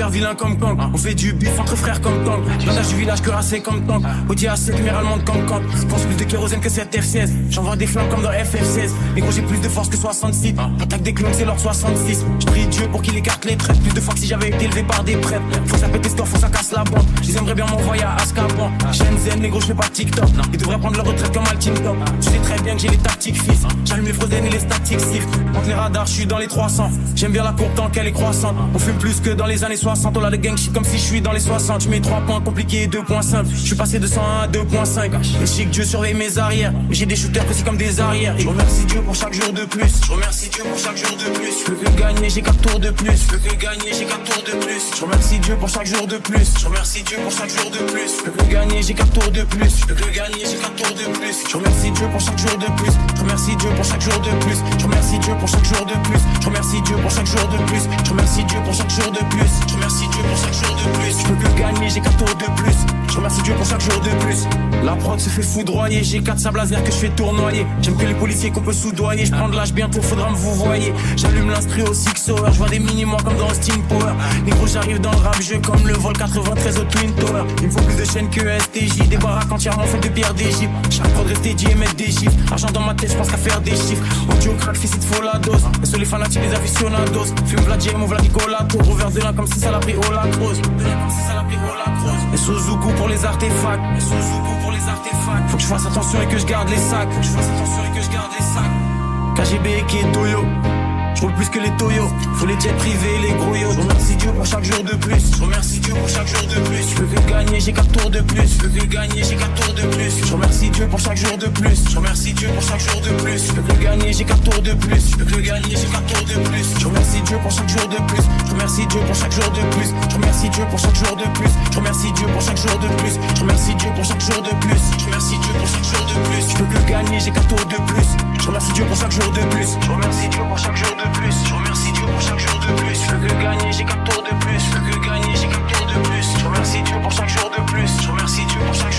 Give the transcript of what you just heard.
super vilain comme Kang. On fait du bif entre frères comme Kang. Bandage du village cuirassé comme Tank. Audi A7 lumière allemande comme Kant. Pense plus de kérosène que cette F16. J'envoie des flammes comme dans FF16. Mais gros j'ai plus de force que 66. Attaque des clones c'est leur 66. J'prie Dieu pour qu'il écarte les traites. Plus de fois que si j'avais été élevé par des prêtres. Faut que ça pète les stores, faut que ça casse la bande. J'aimerais bien m'envoyer à Azkaban. Shenzhen les gros j'fais pas TikTok. Ils devraient prendre leur retraite comme Altin Top. Tu sais très bien que j'ai les tactiques fils. J'allume les frozen et les statiques sif. Entre les radars j'suis dans les 300. J'aime bien la courbe tant qu'elle est croissante. On fume plus que dans les années 60. On a le gang shit comme si j'suis dans les 60. J'mets 3 points compliqués et 2 points simples. J'suis passé de 101 à 2.5. Et je sais que Dieu surveille mes arrières. Mais j'ai des shooters précis comme des arrières. Et je remercie Dieu pour chaque jour de plus. Je remercie Dieu pour chaque jour de plus. Je peux que gagner, j'ai 4 tours de plus. Je peux que gagner, j'ai 4 tours de plus. Je remercie Dieu pour chaque jour de plus. Je remercie Dieu pour chaque jour de plus. Je peux que gagner, j'ai 4 tours de plus. Je peux que gagner, j'ai 4 tours de plus. Je remercie Dieu pour chaque jour de plus. Je remercie Dieu pour chaque jour de plus. Je remercie Dieu pour chaque jour de plus. Je remercie Dieu pour chaque jour de plus. Je remercie Dieu pour chaque jour de plus. Je remercie Dieu pour chaque jour de plus. Je peux que gagner, j'ai 4 tours de plus. Je remercie Dieu pour chaque jour de plus. La prod se fait foudroyer. J'ai 4 sables laser que je fais tournoyer. J'aime que les policiers qu'on peut soudoyer. Je prends de l'âge bientôt, faudra me vous voyez. J'allume l'instru au 6 hour. Je vois des mini-mois comme dans Austin Power. Les gros j'arrive dans le rap, je comme le vol 93 au Twin Tower. Il me faut plus de chaînes que STJ. Des baraques entièrement faites de pierre d'Égypte. Chaque prod resté dit et mettre des chiffres. Argent dans ma tête, je pense qu'à faire des chiffres. Audio crack, fils, il te faut la dose. Et sur les fanatiques, les aficionados. Fume Vlad mon Vlad Nicolato. Ouvert de là comme si ça l'a pris au la grosse. Et Suzuku pour les artefacts. Et Suzuku pour les artefacts. Faut que je fasse attention et que je garde les sacs. Faut que je fasse attention et que je garde les sacs. KGB qui est Toyo. Je roule plus que les Toyo. Faut les jets privés, les gros yo. Je remercie Dieu pour chaque jour de plus. Je remercie Dieu pour chaque jour de plus. Je peux que gagner, j'ai 4 tours de plus. Je peux que gagner, j'ai 4 tours de plus. Je remercie Dieu pour chaque jour de plus. Je remercie Dieu pour chaque jour de plus. Je peux que gagner, j'ai 4 tours de plus. Je peux que gagner, j'ai 4 tours de plus. Je remercie Dieu pour chaque jour de plus. Je remercie Dieu pour chaque jour de plus. Je remercie Dieu pour chaque jour de plus. Je remercie Dieu pour chaque jour de plus. Je remercie Dieu pour chaque jour de plus. Je remercie Dieu pour chaque jour de plus. Je peux que gagner, j'ai 4 tours de plus. Je remercie Dieu pour chaque jour de plus. Je remercie Dieu pour chaque jour de plus. Je remercie Dieu pour chaque jour de plus. Je peux que gagner, j'ai 4 tours de plus. Je peux que gagner, j'ai 4 tours de plus. Je remercie Dieu pour chaque jour de plus. Je remercie Dieu pour chaque